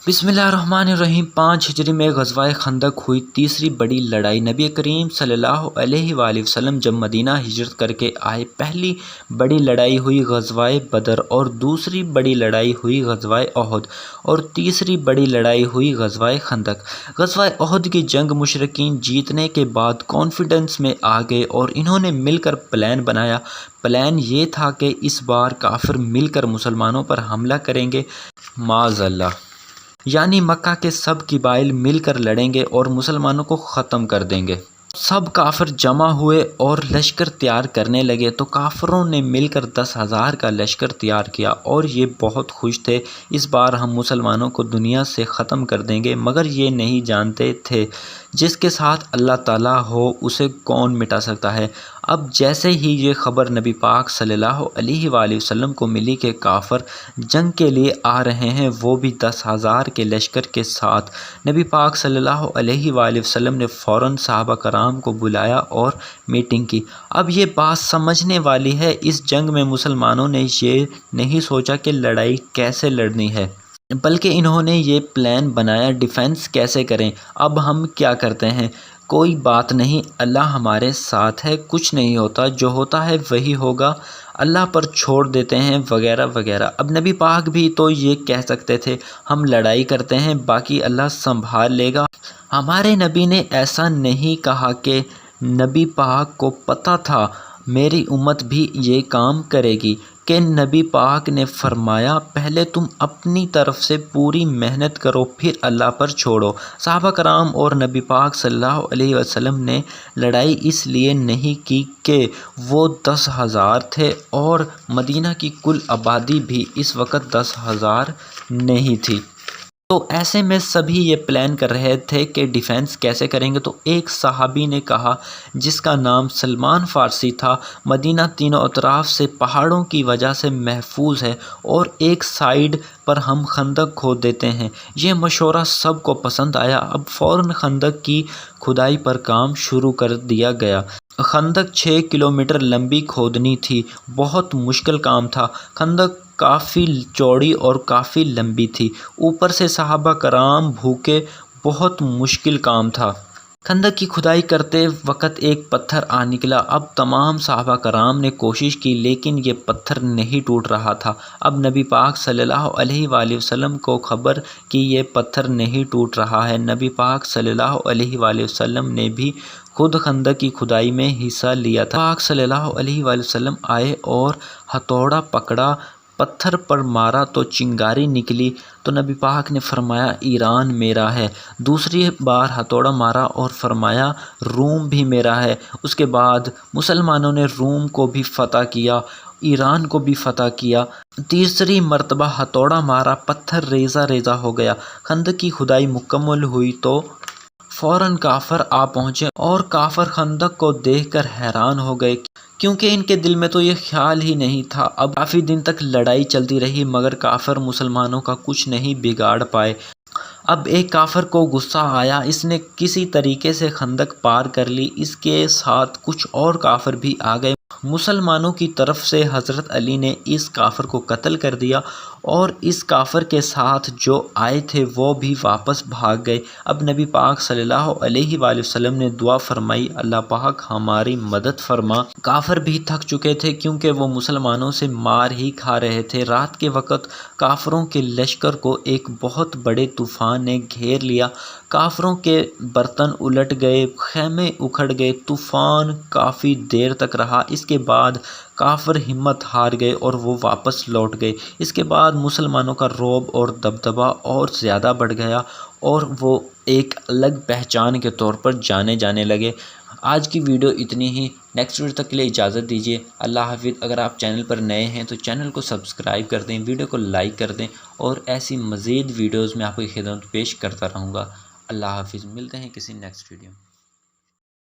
بسم اللہ الرحمن الرحیم 5 ہجری میں غزوہ خندق ہوئی تیسری بڑی لڑائی۔ نبی کریم صلی اللہ علیہ وآلہ وسلم جب مدینہ ہجرت کر کے آئے، پہلی بڑی لڑائی ہوئی غزوہ بدر، اور دوسری بڑی لڑائی ہوئی غزوہ احد، اور تیسری بڑی لڑائی ہوئی غزوہ خندق۔ غزوہ احد کی جنگ مشرکین جیتنے کے بعد کانفیڈنس میں آ گئے اور انہوں نے مل کر پلان بنایا۔ پلان یہ تھا کہ اس بار کافر مل کر مسلمانوں پر حملہ کریں گے، معاذ اللہ، یعنی مکہ کے سب قبائل مل کر لڑیں گے اور مسلمانوں کو ختم کر دیں گے۔ سب کافر جمع ہوئے اور لشکر تیار کرنے لگے تو کافروں نے مل کر 10,000 کا لشکر تیار کیا اور یہ بہت خوش تھے، اس بار ہم مسلمانوں کو دنیا سے ختم کر دیں گے، مگر یہ نہیں جانتے تھے جس کے ساتھ اللہ تعالیٰ ہو اسے کون مٹا سکتا ہے۔ اب جیسے ہی یہ خبر نبی پاک صلی اللہ علیہ وآلہ وسلم کو ملی کہ کافر جنگ کے لیے آ رہے ہیں، وہ بھی 10,000 کے لشکر کے ساتھ، نبی پاک صلی اللہ علیہ وآلہ وسلم نے فوراً صحابہ کرام کو بلایا اور میٹنگ کی۔ اب یہ بات سمجھنے والی ہے، اس جنگ میں مسلمانوں نے یہ نہیں سوچا کہ لڑائی کیسے لڑنی ہے، بلکہ انہوں نے یہ پلان بنایا ڈیفنس کیسے کریں۔ اب ہم کیا کرتے ہیں، کوئی بات نہیں، اللہ ہمارے ساتھ ہے، کچھ نہیں ہوتا، جو ہوتا ہے وہی ہوگا، اللہ پر چھوڑ دیتے ہیں، وغیرہ وغیرہ۔ اب نبی پاک بھی تو یہ کہہ سکتے تھے، ہم لڑائی کرتے ہیں، باقی اللہ سنبھال لے گا۔ ہمارے نبی نے ایسا نہیں کہا کہ نبی پاک کو پتہ تھا میری امت بھی یہ کام کرے گی، کہ نبی پاک نے فرمایا پہلے تم اپنی طرف سے پوری محنت کرو، پھر اللہ پر چھوڑو۔ صحابہ کرام اور نبی پاک صلی اللہ علیہ وسلم نے لڑائی اس لیے نہیں کی کہ وہ 10,000 تھے اور مدینہ کی کل آبادی بھی اس وقت 10,000 نہیں تھی، تو ایسے میں سبھی یہ پلان کر رہے تھے کہ ڈیفنس کیسے کریں گے۔ تو ایک صحابی نے کہا جس کا نام سلمان فارسی تھا، مدینہ تینوں اطراف سے پہاڑوں کی وجہ سے محفوظ ہے اور ایک سائیڈ پر ہم خندق کھود دیتے ہیں۔ یہ مشورہ سب کو پسند آیا۔ اب فوراً خندق کی کھدائی پر کام شروع کر دیا گیا۔ خندق 6 کلومیٹر لمبی کھودنی تھی، بہت مشکل کام تھا۔ خندق کافی چوڑی اور کافی لمبی تھی، اوپر سے صحابہ کرام بھوکے، بہت مشکل کام تھا۔ خندق کی کھدائی کرتے وقت ایک پتھر آ نکلا۔ اب تمام صحابہ کرام نے کوشش کی لیکن یہ پتھر نہیں ٹوٹ رہا تھا۔ اب نبی پاک صلی اللہ علیہ وآلہ وسلم کو خبر کہ یہ پتھر نہیں ٹوٹ رہا ہے۔ نبی پاک صلی اللہ علیہ وآلہ وسلم نے بھی خود خندق کی کھدائی میں حصہ لیا تھا۔ پاک صلی اللہ علیہ وآلہ وسلم آئے اور ہتھوڑا پکڑا، پتھر پر مارا تو چنگاری نکلی، تو نبی پاک نے فرمایا ایران میرا ہے۔ دوسری بار ہتھوڑا مارا اور فرمایا روم بھی میرا ہے۔ اس کے بعد مسلمانوں نے روم کو بھی فتح کیا، ایران کو بھی فتح کیا۔ تیسری مرتبہ ہتھوڑا مارا، پتھر ریزہ ریزہ ہو گیا۔ خندق کی کھدائی مکمل ہوئی تو فوراً کافر آ پہنچے اور کافر خندق کو دیکھ کر حیران ہو گئے، کیونکہ ان کے دل میں تو یہ خیال ہی نہیں تھا۔ اب کافی دن تک لڑائی چلتی رہی مگر کافر مسلمانوں کا کچھ نہیں بگاڑ پائے۔ اب ایک کافر کو غصہ آیا، اس نے کسی طریقے سے خندق پار کر لی، اس کے ساتھ کچھ اور کافر بھی آ گئے۔ مسلمانوں کی طرف سے حضرت علی نے اس کافر کو قتل کر دیا اور اس کافر کے ساتھ جو آئے تھے وہ بھی واپس بھاگ گئے۔ اب نبی پاک صلی اللہ علیہ وآلہ وسلم نے دعا فرمائی، اللہ پاک ہماری مدد فرما۔ کافر بھی تھک چکے تھے کیونکہ وہ مسلمانوں سے مار ہی کھا رہے تھے۔ رات کے وقت کافروں کے لشکر کو ایک بہت بڑے طوفان نے گھیر لیا، کافروں کے برتن الٹ گئے، خیمے اکھڑ گئے، طوفان کافی دیر تک رہا۔ اس کے بعد کافر ہمت ہار گئے اور وہ واپس لوٹ گئے۔ اس کے بعد مسلمانوں کا رعب اور دبدبہ اور زیادہ بڑھ گیا اور وہ ایک الگ پہچان کے طور پر جانے لگے۔ آج کی ویڈیو اتنی ہی، نیکسٹ ویڈیو تک کے لیے اجازت دیجیے، اللہ حافظ۔ اگر آپ چینل پر نئے ہیں تو چینل کو سبسکرائب کر دیں، ویڈیو کو لائک کر دیں اور ایسی مزید ویڈیوز میں آپ کی خدمت پیش کرتا رہوں گا۔ اللہ حافظ، ملتے ہیں کسی نیکسٹ ویڈیو میں۔